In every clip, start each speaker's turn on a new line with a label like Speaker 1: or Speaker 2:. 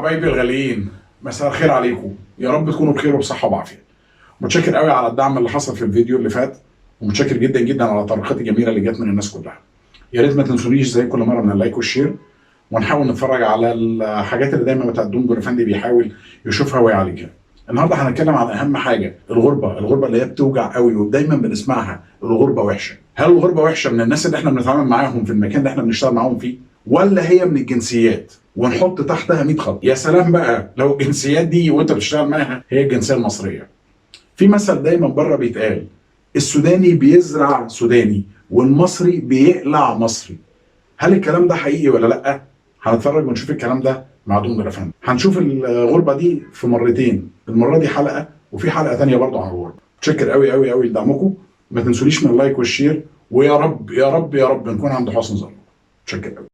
Speaker 1: حبايبي الغاليين، مساء الخير عليكم. يا رب تكونوا بخير وبصحه وبعافيه. متشكر قوي على الدعم اللي حصل في الفيديو اللي فات، ومتشكر جدا جدا على التعليقات الجميله اللي جت من الناس كلها. يا ريت ما تنسونيش زي كل مره من اللايك والشير، ونحاول نتفرج على الحاجات اللي دايما بتاع الدون جورفندي بيحاول يشوفها ويعالجها. النهارده هنتكلم عن اهم حاجه، الغربه اللي هي بتوجع قوي ودايما بنسمعها، الغربه وحشه. هل الغربه وحشه من الناس اللي احنا بنتعامل معاهم في المكان اللي احنا بنشتغل معاهم فيه، ولا هي من الجنسيات؟ ونحط تحتها 100 خط. يا سلام بقى لو الجنسيات دي وانت بتشتغل معاها هي الجنسيه المصريه. في مثل دايما بره بيتقال، السوداني بيزرع سوداني والمصري بيقلع مصري. هل الكلام ده حقيقي ولا لا؟ هنتفرج ونشوف الكلام ده مع دون جورفندي. هنشوف الغربه دي في مرتين، المره دي حلقه وفي حلقه ثانيه برضه عن الغربه. متشكر قوي قوي قوي لدعمكم، ما تنسونيش من اللايك والشير، ويا رب يا رب يا رب نكون عند حسن ظن. متشكر قوي.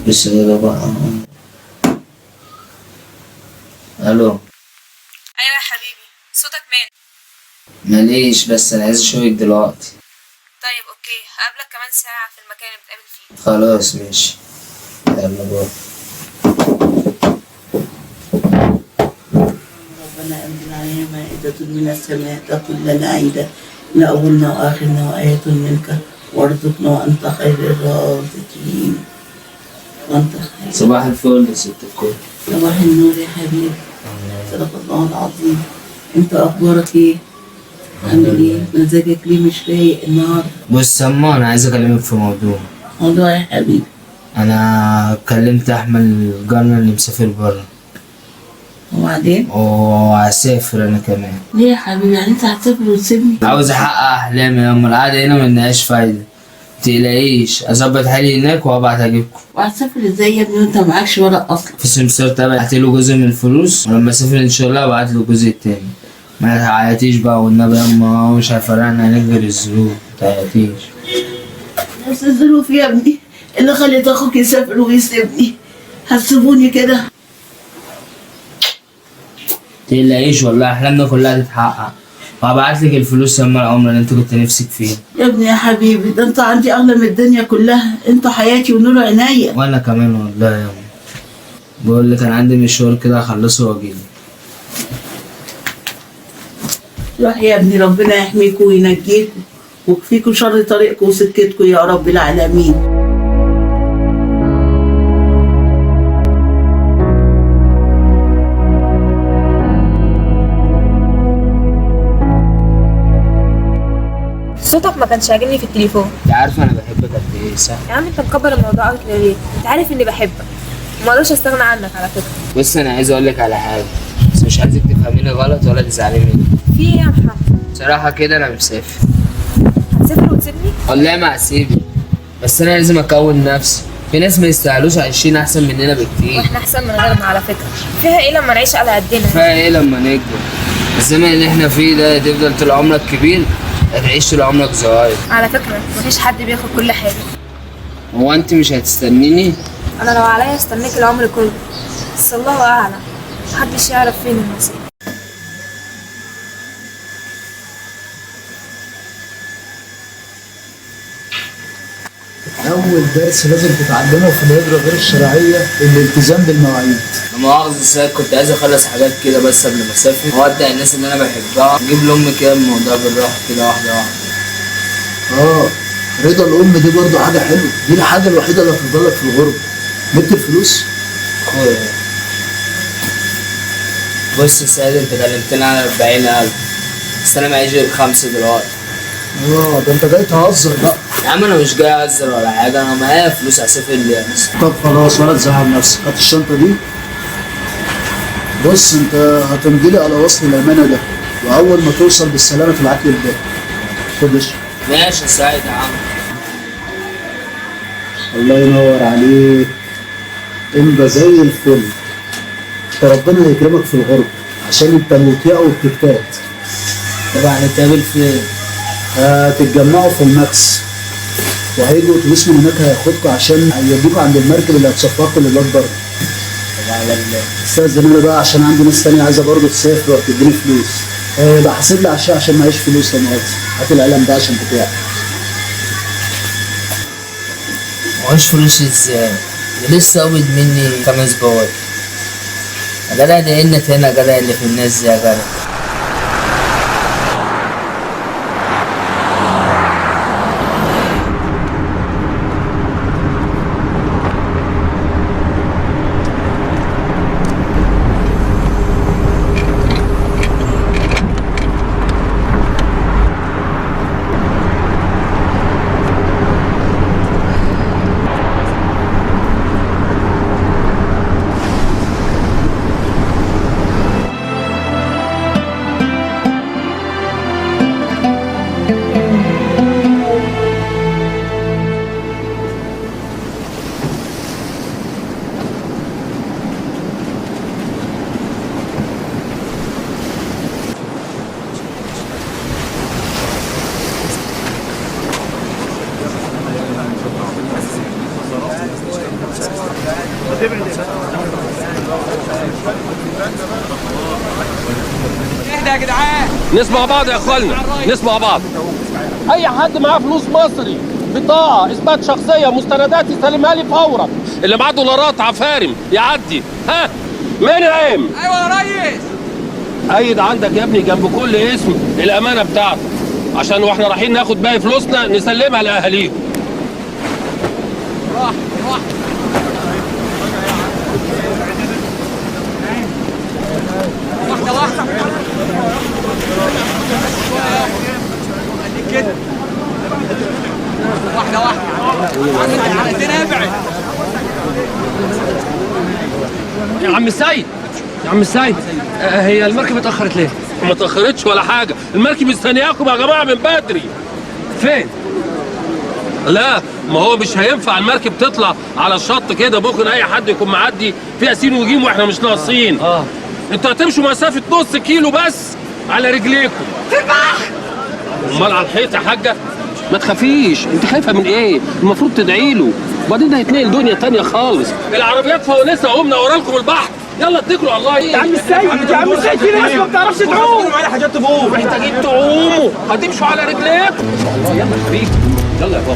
Speaker 2: بس كده بقى. الو.
Speaker 3: ايوه يا حبيبي، صوتك مين؟
Speaker 2: ماليش، بس انا عايز اشوفك دلوقتي.
Speaker 3: طيب اوكي، هقابلك كمان ساعة في المكان اللي بنتقابل فيه.
Speaker 2: خلاص ماشي، يلا باي.
Speaker 4: ربنا أنزل علينا مائدة من السماء تكون لنا عيدا لأولنا وآخرنا وآية منك وارزقنا وأنت خير الرازقين وأنت خير.
Speaker 2: صباح الفل يا ست الكل.
Speaker 4: صباح النور يا حبيبي. صدق الله العظيم. أنت أخبارك إيه؟ عامل إيه؟ مزاجك ليه مش رايق النهاردة؟
Speaker 2: بص سما، انا عايز اكلمك في
Speaker 4: موضوع يا حبيبي.
Speaker 2: انا كلمت احمد جارنا اللي مسافر بره،
Speaker 4: وبعدين؟
Speaker 2: وهسافر انا كمان.
Speaker 4: ليه يا حبيبي؟ يعني أنت هتسافر وتسيبني؟
Speaker 2: عاوز احقق احلامي، اما القعده هنا ملناش فايده. متقلقيش، اظبط حالي هناك وابعت اجيبكم.
Speaker 4: وهتسافر ازاي يا ابني وانت معكش ورق اصلا؟
Speaker 2: في سمسار تابع، هاتيله جزء من الفلوس، ولما اسافر ان شاء الله ابعت له الجزء التاني. ما تعيطيش بقى والنبي يا اما، مش هيفرقنا هناك غير الظروف، ما تعيطيش.
Speaker 4: بس الظروف يا ابني اللي خلت اخوك يسافر ويسيبني، هتسيبوني كده؟
Speaker 2: متقلقيش والله، احلامنا كلها تتحقق، وهبعتلك الفلوس لما العمر اللي انت كنت نفسك فيه.
Speaker 4: يا ابني يا حبيبي، ده انت عندي اغلى من الدنيا كلها، انت حياتي ونور عينيا.
Speaker 2: وانا كمان والله يا ابني. بقول لك انا عندي مشوار كده اخلصه واجيلك.
Speaker 4: روح يا ابني، ربنا يحميكوا وينجيكوا ويكفيكوا شر طريقكم وسكتكم يا رب العالمين.
Speaker 3: صوتك ما كانش عاجبني في التليفون.
Speaker 2: انت عارفه انا بحبك قد ايه، صح؟
Speaker 3: يا عم انت مكبر الموضوع قوي كده ليه؟ انت عارف اني بحبك وما اقدرش استغنى عنك على فكره.
Speaker 2: بص انا عايز اقول لك على حاجه، بس مش عايزك تفهميني غلط ولا تزعلي مني.
Speaker 3: في ايه يا محمد؟
Speaker 2: بصراحه كده انا مسافر.
Speaker 3: هتسافر وتسيبني؟
Speaker 2: والله ما هسيبك، بس انا لازم اكون نفسي. في ناس ما يستاهلوش عايشين احسن مننا بكتير.
Speaker 3: واحنا احسن من غيرنا على فكره. فيها ايه لما نعيش على قدنا؟
Speaker 2: فيها ايه لما نكبر؟ الزمن اللي احنا فيه ده تفضل طول عمرك كبير، هتعيش طول عمرك صغير.
Speaker 3: على فكره مفيش حد بياخد كل حاجه.
Speaker 2: هو انت مش هتستنيني؟
Speaker 3: انا لو عليا استناك العمر كله، بس الله اعلم، محدش يعرف فين النصيب.
Speaker 5: أول درس لازم تتعلمه في الهجرة غير الشرعية الالتزام بالمواعيد.
Speaker 2: لا مؤاخذة سيد، كنت عايز اخلص حاجات كده بس قبل ما اسافر، وأودع الناس اللي انا بحبها، اجيب لامي كده الموضوع بالراحة كده واحدة واحدة.
Speaker 5: رضا الأم دي برضه حاجة حلوة، دي الحاجة الوحيدة اللي هتفضلك في الغربة. جبت الفلوس؟
Speaker 2: اخويا بص يا سيد، انت كلمتني على 40,000، بس انا معيش غير 5 دلوقتي.
Speaker 5: ده انت جاي تهزر بقى.
Speaker 2: يا عم انا مش جاي اهزر ولا حاجة، انا معايا فلوس هسافر بيها بس.
Speaker 5: طب خلاص ولا تزعل نفسك، هات الشنطة دي. بص انت هتمضيلي على وصل الأمانة ده، وأول ما توصل بالسلامة تبعت لي الباقي. خد اشرب.
Speaker 2: ماشي يا سيد يا عم.
Speaker 5: الله ينور عليك، انت زي الفل. فربنا هيكرمك في الغرب عشان انت مطيع وبتجتهد.
Speaker 2: طبعا نتقابل فين؟
Speaker 5: هتتجمعوا في الماكس وهيجوا اتوبيس من هناك هياخدكوا عشان هيوديكوا عند المركب اللي هتصفركوا للواد بره.
Speaker 2: طب على الله.
Speaker 5: استاذن انا بقى عشان عندي ناس تانية عايزه برضه تسافر وتديني فلوس. بقى حاسب لي على الشقه عشان معيش فلوس يا مؤاخذة. هات القلم ده عشان بتاعي.
Speaker 2: معيش فلوس ازاي؟ ده لسه قابض مني 5 بواقي. يا جدع ده قلة هنا يا جدع اللي في الناس دي يا جدع.
Speaker 6: اهدى يا جدعان.
Speaker 7: نسمع بعض يا اخوانا، نسمع بعض. اي حد معاه فلوس مصري، بطاقه، اثبات شخصيه، مستندات يسلمها لي فورا. اللي معاه دولارات عفارم يعدي. ها منعم.
Speaker 6: ايوه يا ريس.
Speaker 7: ايد عندك يا ابني جنب كل اسم الامانه بتاعته، عشان واحنا رايحين ناخد باقي فلوسنا نسلمها لاهاليهم.
Speaker 6: راح واحده واحده. خليك كده. واحده واحده. عندك حلقتين ابعد.
Speaker 7: يا عم السيد، يا عم السيد، هي المركب اتأخرت ليه؟ ما اتأخرتش ولا حاجة، المركب مستنياكم يا جماعة من بدري. فين؟ لا، ما هو مش هينفع المركب تطلع على الشط كده، ممكن أي حد يكون معدي فيها سين وجيم وإحنا مش ناقصين. أنتوا هتمشوا مسافة نص كيلو بس على رجليكم. في البحر. أمال على الحيط يا حاجة؟ ما تخافيش، أنت خايفة من إيه؟ المفروض تدعي له، وبعدين ده هيتنقل دنيا تانية خالص. العربيات فوانيسها قمنا وراكم البحر. يلا اتكلوا على الله. يا عم السيد، يا عم السيد، في ناس ما بتعرفش تعوم. معايا حاجات تبوظ. محتاجين تعوموا، هتمشوا على رجليكم. الله يلا يا حبيبي، يلا يا بابا.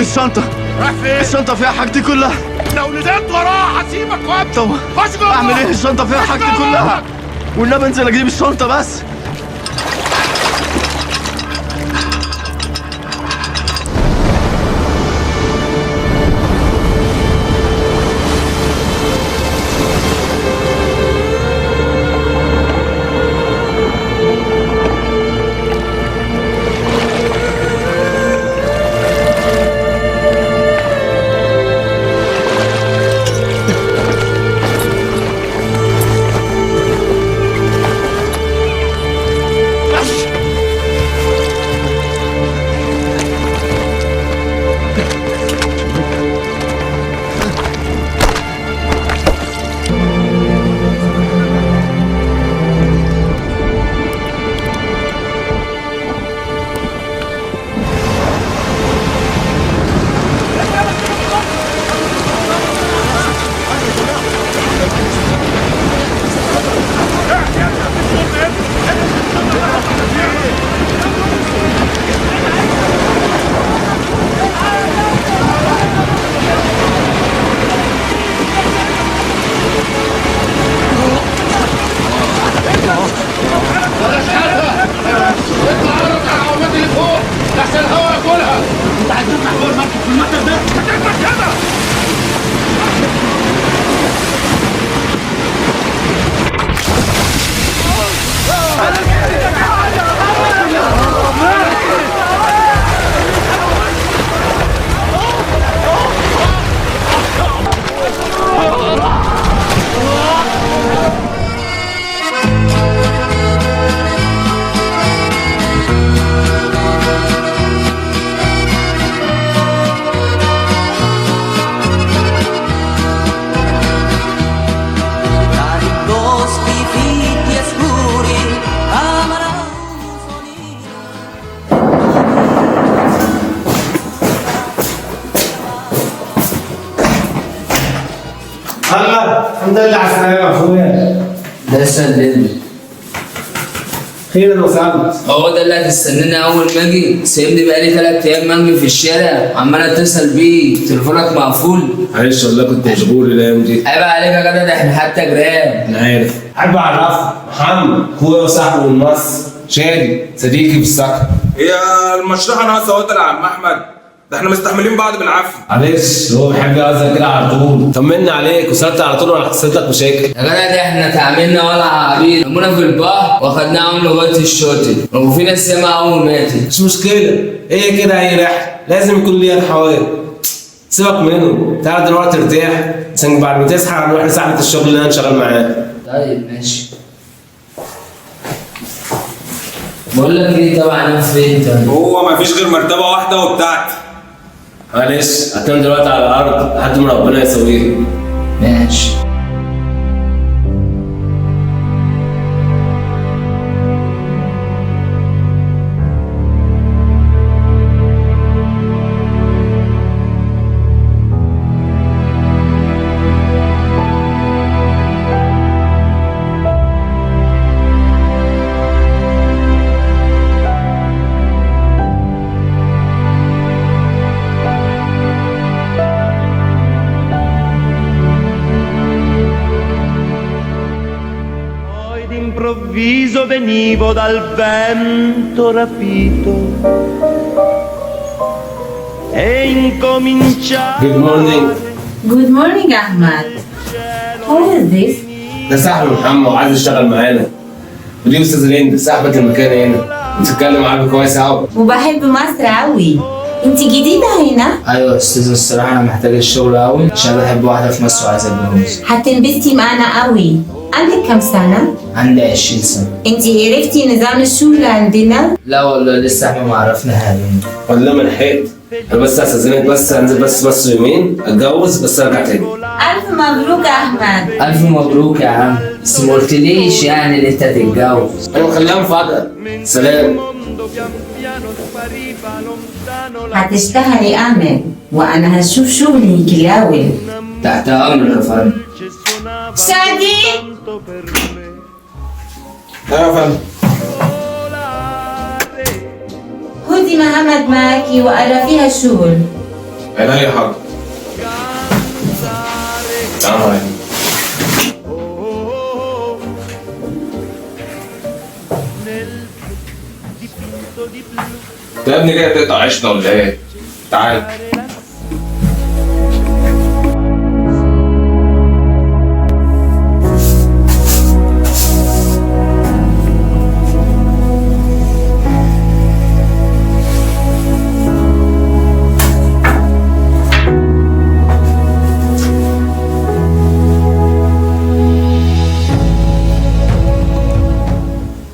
Speaker 8: الشنطة
Speaker 6: رايح فين؟
Speaker 8: الشنطة فيها حاجتي كلها.
Speaker 6: لو ندمت وراها هسيبك وامشي.
Speaker 8: طب
Speaker 6: خش جوه.
Speaker 8: اعمل ايه؟ الشنطة فيها
Speaker 6: خش
Speaker 8: حاجتي
Speaker 6: جوه.
Speaker 8: كلها. والنبي انزل اجيب الشنطة بس.
Speaker 9: الحمد لله على السلامة يا اخويا.
Speaker 2: ده سلمني.
Speaker 9: خير وسهلا.
Speaker 2: هو ده اللي هتستناني اول ما اجي؟ سايبني بقالي 3 ايام منجي في الشارع، عمال اتصل بيه، تليفونك مقفول.
Speaker 9: معلش والله كنت مشغول الايام دي.
Speaker 2: عيب عليك يا جدع، ده احنا حتى جيران.
Speaker 9: انا عارف. حابب اعرفك محمد اخويا وصاحبي من مصر، شادي صديقي في السكن.
Speaker 10: هي المشرحه ناقصه اهوت يا عم احمد، ده احنا مستحملين بعض بالعافيه.
Speaker 9: معلش هو بيحب يهزر كده على طول. طمنا عليك وصلت على طول ولا حصلت لك مشاكل؟
Speaker 2: يا جدع ده احنا تعاملنا ولا عبيد، رمونا في البحر واخدناهم لغايه الشاطئ، وفي ناس سمع اول ماتت.
Speaker 9: مش مشكله، هي كده اي رحله لازم يكون ليها الحوار. سيبك منه، تعالى دلوقتي ارتاح عشان بعد ما تصحى هنروح لصاحبة الشغل اللي انا شغال معاه.
Speaker 2: طيب ماشي. بقول لك ايه، طبعا انا فين طيب؟
Speaker 10: هو مفيش غير مرتبه واحده وبتاعتي.
Speaker 9: معلش هتنام دلوقتي على الارض لحد ما ربنا يسويها.
Speaker 2: ماشي.
Speaker 11: Improvviso venivo dal vento rapito e incominciavo.
Speaker 9: Good morning.
Speaker 12: Good morning, Ahmad. Who is this?
Speaker 9: ده صاحبي محمد وعايز يشتغل معانا. ودي استاذ هند صاحبة المكان هنا، بتتكلم عربي كويس قوي.
Speaker 12: وبحب مصر قوي. انت جديدة هنا؟
Speaker 2: ايوه يا استاذ، الصراحه انا محتاج الشغل قوي عشان بحب واحده في مصر وعايز اتجوز.
Speaker 12: هتنبسطي معانا قوي. عندك كام سنة؟
Speaker 2: عندي 20 سنه.
Speaker 12: انت عرفتي نظام الشغل عندنا؟
Speaker 2: لا والله لسه احنا ما عرفنا حاجه.
Speaker 9: والله ما لحقت. انا بس هستاذنك بس انزل بس مصر يومين اتجوز بس ارجع تاني.
Speaker 12: ألف مبروك يا أحمد.
Speaker 2: ألف مبروك يا عم، بس ما قلتليش يعني إن أنت تتجوز.
Speaker 9: أيوة خليها مفاجأة. سلام.
Speaker 12: هتشتغلي أحمد وأنا هشوف شغلي الأول.
Speaker 2: تحت أمرك يا فندم.
Speaker 12: شادي.
Speaker 10: ايوه يا فندم.
Speaker 12: خدي محمد معاكي وقرفيها الشغل.
Speaker 10: عينيا حاضر. السلام عليكم. انت يا ابني جاي تقطع عيشنا ولا ايه؟ تعال.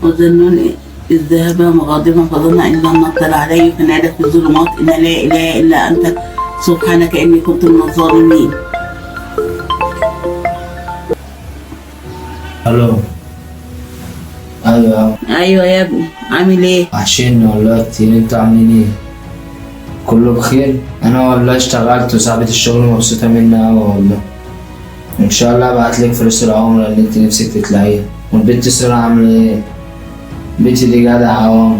Speaker 4: وظنون إذ ذهب مغاضبا فظن أن لن نطلع عليه فنادى في الظلمات إن لا إله إلا أنت سبحانك إني كنت من الظالمين.
Speaker 2: الو. ايوه.
Speaker 4: أيوة يا ابني، عامل إيه؟
Speaker 2: وحشني والله كتير، انتوا عاملين ايه؟ كله بخير؟ انا والله اشتغلت وصاحبة الشغل مبسوطة مني اوي والله. ان شاء الله ابعتلك فلوس العمرة اللي انت نفسك تطلعيها. والبنت سارة عاملة ايه؟ بنتي دي جدعة اهو.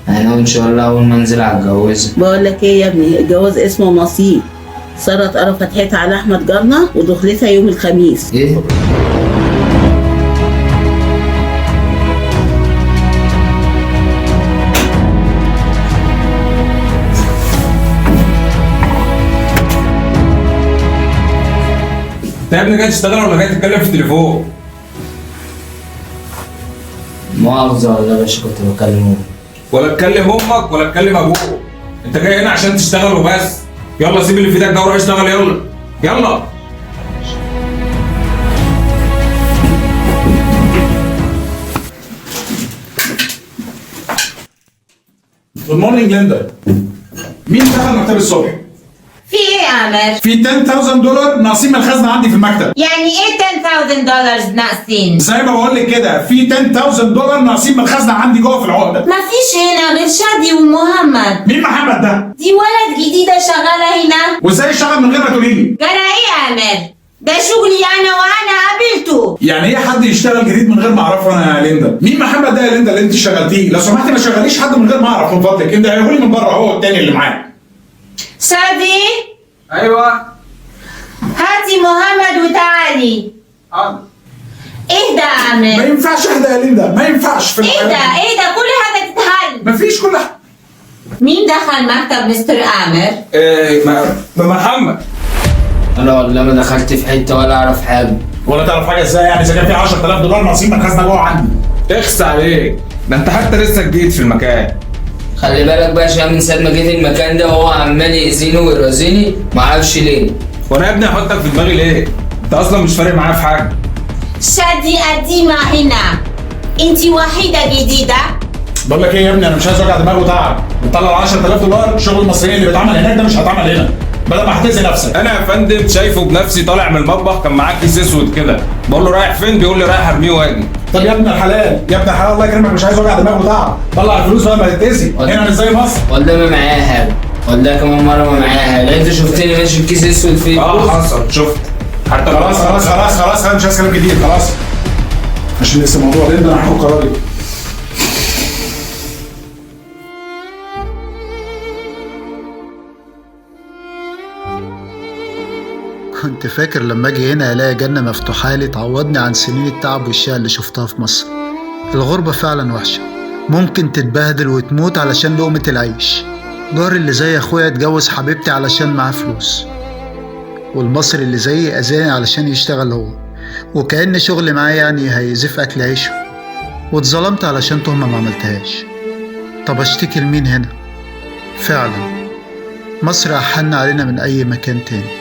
Speaker 2: انا ان شاء الله اول ما انزل هتجوزها.
Speaker 4: بقول لك إيه يا ابني، الجواز اسمه نصيب. سارة اتقرا فتحتها على أحمد جارنا ودخلتها يوم الخميس.
Speaker 2: ايه؟
Speaker 10: انت يا ابني جاي تشتغل ولا جاي تتكلم في التليفون؟
Speaker 2: مؤاخذة والله يا باشا كنت بكلم امي.
Speaker 10: ولا تكلم امك ولا تكلم ابوك. انت جاي هنا عشان تشتغل وبس. يلا سيب اللي في ايدك ده وروح اشتغل يلا. يلا.
Speaker 1: جود مورنينج ليندا. مين دخل مكتب الصبح؟
Speaker 12: في ايه يا عمر؟
Speaker 1: في $10,000 ناقصين من الخزنه عندي في المكتب.
Speaker 12: يعني ايه $10,000 ناقصين؟
Speaker 1: زي ما بقول لك كده، في $10,000 ناقصين من الخزنه عندي جوه في العقده.
Speaker 12: مفيش هنا غير شادي ومحمد.
Speaker 1: مين محمد ده؟
Speaker 12: دي ولد جديدة شغالة هنا.
Speaker 1: وازاي اشتغل من غير ما تقولي لي؟
Speaker 12: جرى ايه يا عمر؟ ده شغلي انا وانا قابلته.
Speaker 1: يعني ايه حد يشتغل جديد من غير ما اعرفه انا يا ليندا؟ مين محمد ده يا ليندا اللي انت اشتغلتيه؟ لو سمحتي ما تشغليش حد من غير ما اعرف من فضلك، انت هيقولي من بره هو التاني اللي معاه.
Speaker 12: شادي
Speaker 10: ايوه.
Speaker 12: هاتي محمد وتعالي.
Speaker 10: حاضر.
Speaker 12: ايه ده يا
Speaker 1: ما
Speaker 12: عمر؟
Speaker 1: ينفعش اهدى يا ليندا، ما ينفعش في
Speaker 12: ايه ده؟ ايه ده؟ كل حاجة تتحل.
Speaker 1: مفيش كل حاجه.
Speaker 12: مين دخل مكتب مستر عامر؟
Speaker 10: محمد.
Speaker 2: انا والله ما دخلت في حتة ولا اعرف حاجة.
Speaker 1: ولا تعرف حاجه ازاي يعني؟ اذا كان في $10,000 ناقصين من الخزنه جوه عندي.
Speaker 10: اخس عليك. ده انت حتى لسه جديد في المكان.
Speaker 2: خلي بالك بقى عشان من ساعة ما جيت المكان ده وهو عمال يأذيني ويرازيني معرفش ليه.
Speaker 10: وانا يا ابني احطك في دماغي ليه؟ انت اصلا مش فارق معايا في حاجه.
Speaker 12: شادي قديمة هنا. انتي وحيدة جديدة.
Speaker 1: بقول لك ايه يا ابني، انا مش عايز اوجع دماغي وتعب. بتطلع $10,000 شغل المصريين اللي بيتعمل هناك ده مش هيتعمل هنا. بدل ما هتأذي نفسك.
Speaker 10: انا يا فندم شايفه بنفسي طالع من المطبخ كان معاه كيس اسود كده، بقول له رايح فين؟ بيقول لي رايح ارميه واجي.
Speaker 1: طب يا ابن الحلال، يا ابن الحلال الله يكرمك، مش عايز اوجع دماغي وتعب. طلع الفلوس بقى ما تتأذي. هنا مش زي مصر.
Speaker 2: والله ما معايا حاجة. والله كمان مرة ما معايا حاجة. انت شفتني ماشي بكيس اسود فيه فلوس؟
Speaker 10: حصل شفت. حتى
Speaker 1: خلاص انا مش عايز كلام جديد خلاص. عشان لسه موضوع ليندا انا هاخد قراري.
Speaker 5: كنت فاكر لما اجي هنا الاقي جنة مفتوحة لي تعوضني عن سنين التعب والشقة اللي شفتها في مصر. الغربة فعلا وحشة، ممكن تتبهدل وتموت علشان لقمة العيش. جاري اللي زي اخويا اتجوز حبيبتي علشان معاه فلوس، والمصري اللي زيي اذاني علشان يشتغل هو، وكأن شغل معاه يعني هيزف اكل عيشه، واتظلمت علشان تهمة ما عملتهاش. طب اشتكي لمين هنا؟ فعلا مصر احن علينا من اي مكان تاني.